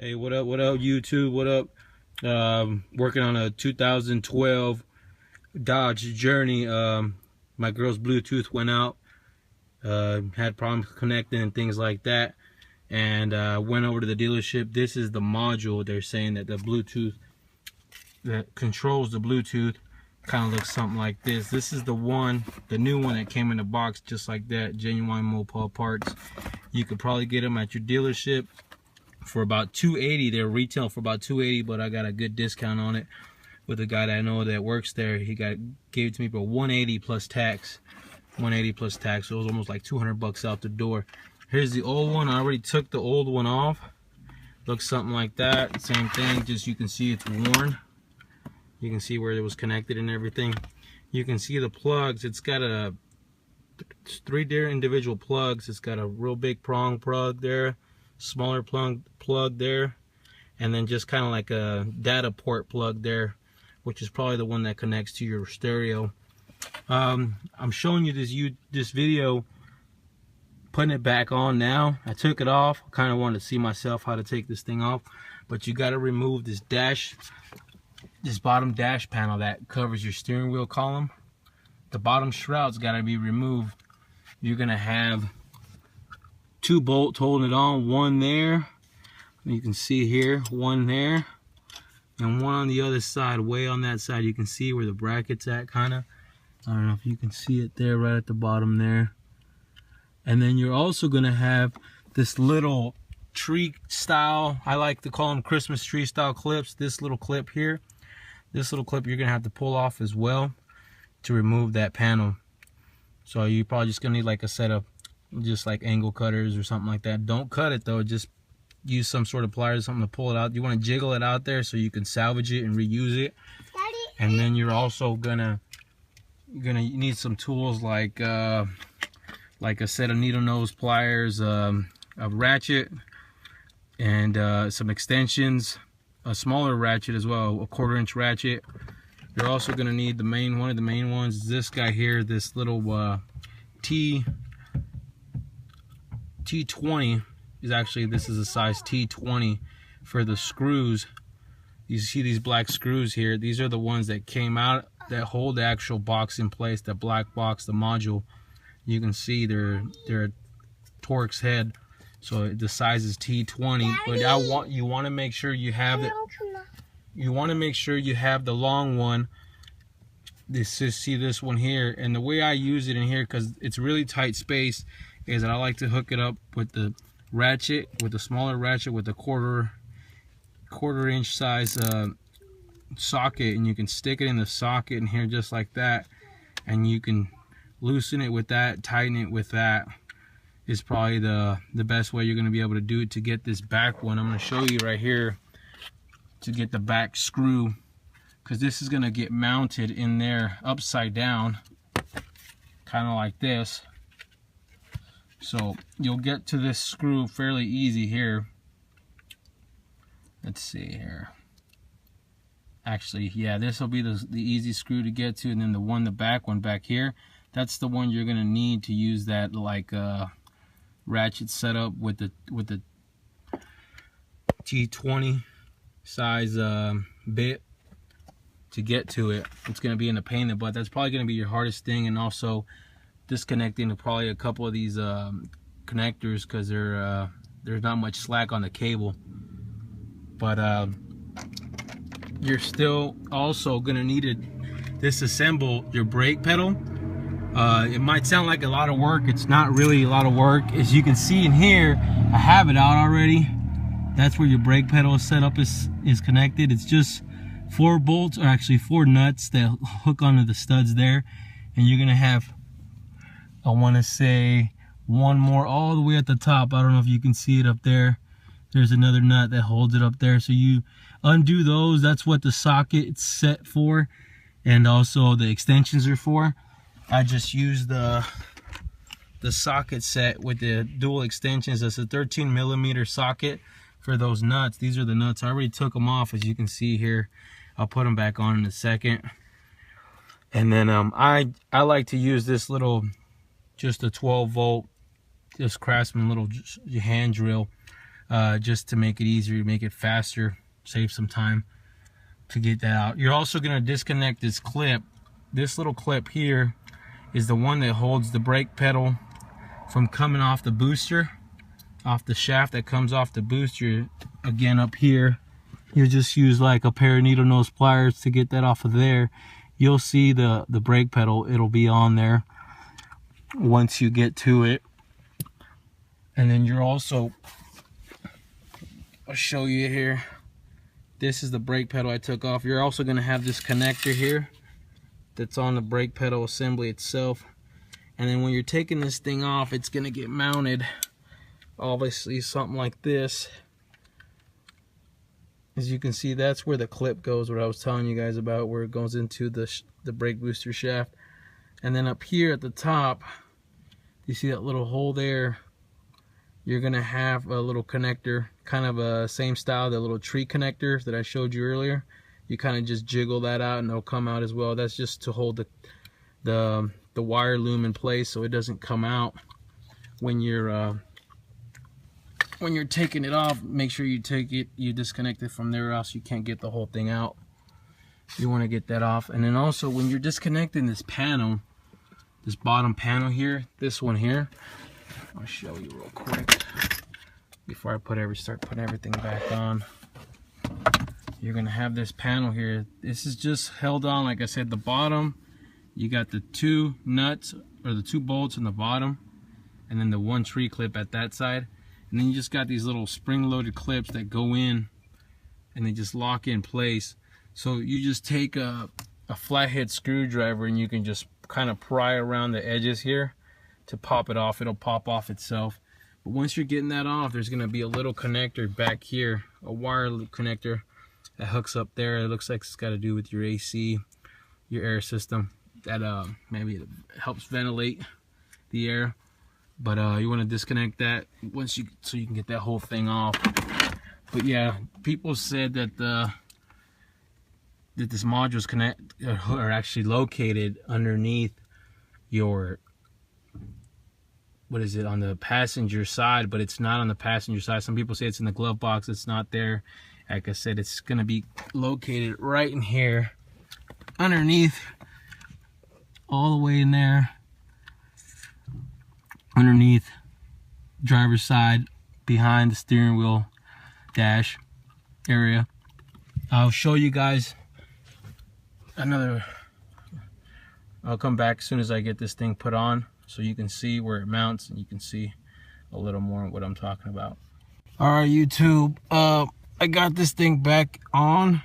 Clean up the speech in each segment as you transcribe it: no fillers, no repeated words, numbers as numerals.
Hey, what up, YouTube? What up? Working on a 2012 Dodge Journey. My girl's Bluetooth went out, had problems connecting and things like that, and went over to the dealership. This is the module. They're saying that the Bluetooth that controls the Bluetooth kind of looks something like this. This is the new one that came in the box just like that, genuine Mopar parts. You could probably get them at your dealership for about $280. They're retail for about $280, but I got a good discount on it with a guy that I know that works there. He gave it to me for $180 plus tax. $180 plus tax, so it was almost like 200 bucks out the door. Here's the old one. I already took the old one off. Looks something like that. Same thing, just you can see it's worn. You can see where it was connected and everything. You can see the plugs. It's got three different individual plugs. It's got a real big prong plug there, smaller plug there, and then just kind of like a data port plug there, which is probably the one that connects to your stereo. I'm showing you this video, putting it back on now. I took it off. I kind of wanted to see myself how to take this thing off, but you got to remove this bottom dash panel that covers your steering wheel column. The bottom shroud's got to be removed. You're gonna have two bolts holding it on, one there, you can see here, one there, and one on the other side, way on that side. You can see where the bracket's at, kind of. I don't know if you can see it there, right at the bottom there. And then you're also gonna have this little tree style, I like to call them Christmas tree style clips. This little clip here, this little clip you're gonna have to pull off as well to remove that panel. So you're probably just gonna need like a set of just like angle cutters or something like that. Don't cut it though, just use some sort of pliers, something to pull it out. You want to jiggle it out there so you can salvage it and reuse it. And then you're also gonna need some tools like a set of needle nose pliers, a ratchet, and some extensions, a smaller ratchet as well, a 1/4-inch ratchet. You're also gonna need one of the main ones is this guy here, this little T20 is actually, this is a size T20 for the screws. You see these black screws here, these are the ones that came out that hold the actual box in place, the black box, the module. You can see they're Torx head, so the size is T20. But you want to make sure you have it. You want to make sure you have the long one. See this one here, and the way I use it in here, because it's really tight space, is that I like to hook it up with the ratchet, with the smaller ratchet, with the quarter-inch size socket, and you can stick it in the socket in here just like that, and you can loosen it with that, tighten it with that. Is probably the best way you're going to be able to do it to get this back one. I'm going to show you right here to get the back screw, because this is going to get mounted in there upside down, kind of like this. So you'll get to this screw fairly easy here. Let's see here. Actually, yeah, this will be the easy screw to get to, and then the back one back here, that's the one you're going to need to use that like ratchet setup with the T20 size bit to get to it. It's going to be in the pain in the butt. That's probably going to be your hardest thing, and also disconnecting to probably a couple of these connectors, because there's not much slack on the cable. But you're still also going to need to disassemble your brake pedal. It might sound like a lot of work. It's not really a lot of work. As you can see in here, I have it out already. That's where your brake pedal setup is connected. It's just 4 bolts, or actually 4 nuts that hook onto the studs there, and you're gonna have, I want to say, one more all the way at the top. I don't know if you can see it up there. There's another nut that holds it up there, so you undo those. That's what the socket's set for, and also the extensions are for. I just use the socket set with the dual extensions. That's a 13mm socket for those nuts. These are the nuts. I already took them off, as you can see here. I'll put them back on in a second. And then I like to use this little, just a 12 volt, this Craftsman little hand drill. just to make it easier, to make it faster, save some time to get that out. You're also going to disconnect this clip. This little clip here is the one that holds the brake pedal from coming off the booster, off the shaft that comes off the booster. Again, up here, you just use like a pair of needle nose pliers to get that off of there. You'll see the brake pedal, it'll be on there once you get to it. And then you're also, I'll show you here, this is the brake pedal I took off. You're also going to have this connector here that's on the brake pedal assembly itself. And then when you're taking this thing off, it's going to get mounted obviously something like this. As you can see, that's where the clip goes, what I was telling you guys about, where it goes into the brake booster shaft. And then up here at the top, you see that little hole there? You're gonna have a little connector, kind of a same style, the little tree connector that I showed you earlier. You kind of just jiggle that out and it'll come out as well. That's just to hold the wire loom in place so it doesn't come out when you're taking it off. Make sure you disconnect it from there, or else you can't get the whole thing out. You want to get that off. And then also when you're disconnecting this panel, this bottom panel here, this one here, I'll show you real quick before I start putting everything back on. You're gonna have this panel here. This is just held on, like I said, the bottom. You got the 2 nuts, or the 2 bolts in the bottom, and then the 1 tree clip at that side. And then you just got these little spring-loaded clips that go in, and they just lock in place. So you just take a flathead screwdriver, and you can just kind of pry around the edges here to pop it off. It'll pop off itself. But once you're getting that off, there's gonna be a little connector back here, a wire loop connector that hooks up there. It looks like it's got to do with your AC, your air system. That maybe it helps ventilate the air. But you want to disconnect that so you can get that whole thing off. But yeah, people said that that this module's are actually located underneath your, what is it, on the passenger side, but it's not on the passenger side. Some people say it's in the glove box. It's not there. Like I said, it's going to be located right in here, underneath, all the way in there, underneath driver's side, behind the steering wheel dash area. I'll show you guys another. I'll come back as soon as I get this thing put on so you can see where it mounts and you can see a little more what I'm talking about. Alright, YouTube, I got this thing back on.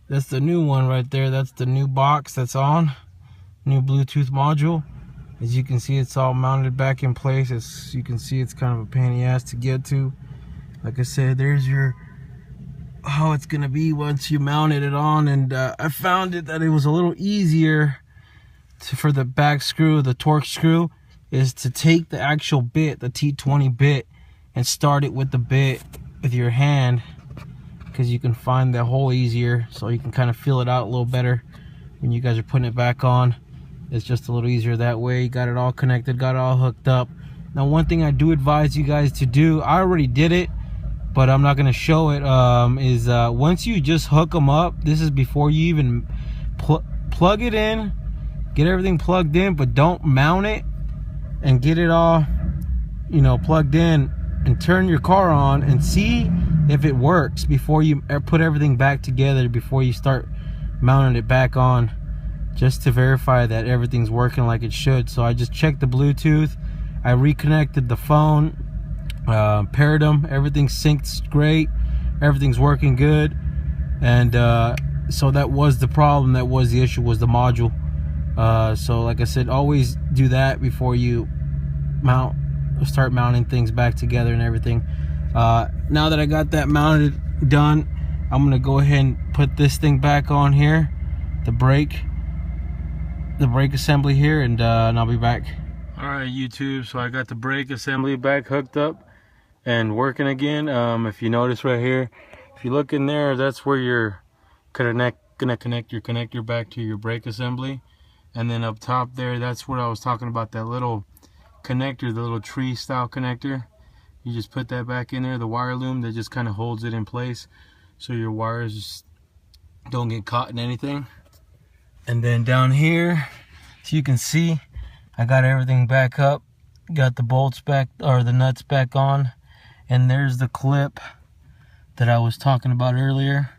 That's the new one right there. That's the new box that's on. New Bluetooth module. As you can see, it's all mounted back in place. As you can see, it's kind of a pain in the ass to get to. Like I said, there's how it's gonna be once you mounted it on. And I found that it was a little easier for the back screw, the torque screw, is to take the actual bit, the T20 bit, and start it with the bit with your hand, because you can find the hole easier, so you can kind of feel it out a little better when you guys are putting it back on. It's just a little easier that way. You got it all connected, got it all hooked up. Now, one thing I do advise you guys to do, I already did it, but I'm not going to show it, is once you just hook them up, this is before you even plug it in, get everything plugged in, but don't mount it and get it all, you know, plugged in, and turn your car on and see if it works before you put everything back together, before you start mounting it back on, just to verify that everything's working like it should. So I just checked the Bluetooth, I reconnected the phone, paired them, everything synced great, everything's working good. And so that was the problem, that was the issue, was the module. So like I said, always do that before you start mounting things back together and everything. Now that I got that mounted, done, I'm gonna go ahead and put this thing back on here, the brake assembly here, and I'll be back. Alright, YouTube, so I got the brake assembly back hooked up and working again. If you notice right here, if you look in there, that's where you're gonna connect your connector back to your brake assembly. And then up top there, that's what I was talking about, that little connector, the little tree style connector. You just put that back in there, the wire loom that just kind of holds it in place so your wires just don't get caught in anything. And then down here, so you can see, I got everything back up, got the bolts back, or the nuts back on, and there's the clip that I was talking about earlier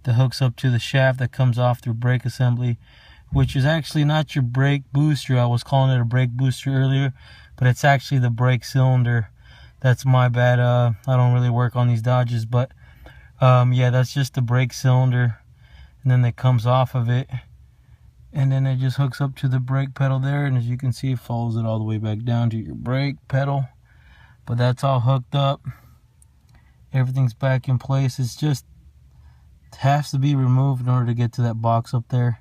that hooks up to the shaft that comes off through brake assembly, which is actually not your brake booster. I was calling it a brake booster earlier, but it's actually the brake cylinder. That's my bad. I don't really work on these Dodges, but yeah, that's just the brake cylinder, and then it comes off of it, and then it just hooks up to the brake pedal there, and as you can see, it follows it all the way back down to your brake pedal. But that's all hooked up, everything's back in place. It's just, it has to be removed in order to get to that box up there,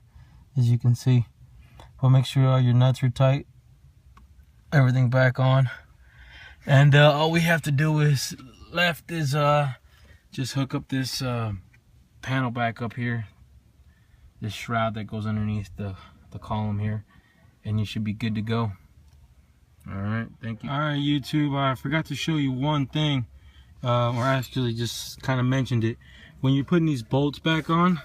as you can see. But make sure all your nuts are tight, everything back on, and all we have to do is left is just hook up this panel back up here, this shroud that goes underneath the column here, and you should be good to go. Alright, thank you. Alright, YouTube, I forgot to show you one thing, or actually just kind of mentioned it. When you're putting these bolts back on,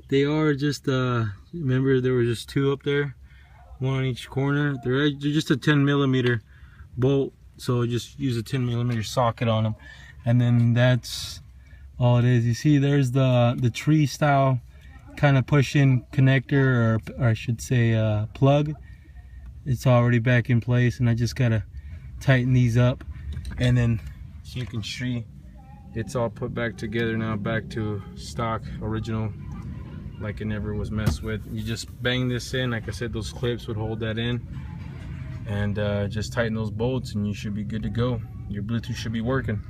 they are just remember there were just two up there, one on each corner. They're just a 10mm bolt, so just use a 10mm socket on them, and then that's all it is. You see, there's the tree style kind of push-in connector, or I should say plug. It's already back in place, and I just gotta tighten these up, and then so you can see it's all put back together now, back to stock, original, like it never was messed with. You just bang this in, like I said, those clips would hold that in, and just tighten those bolts, and you should be good to go. Your Bluetooth should be working.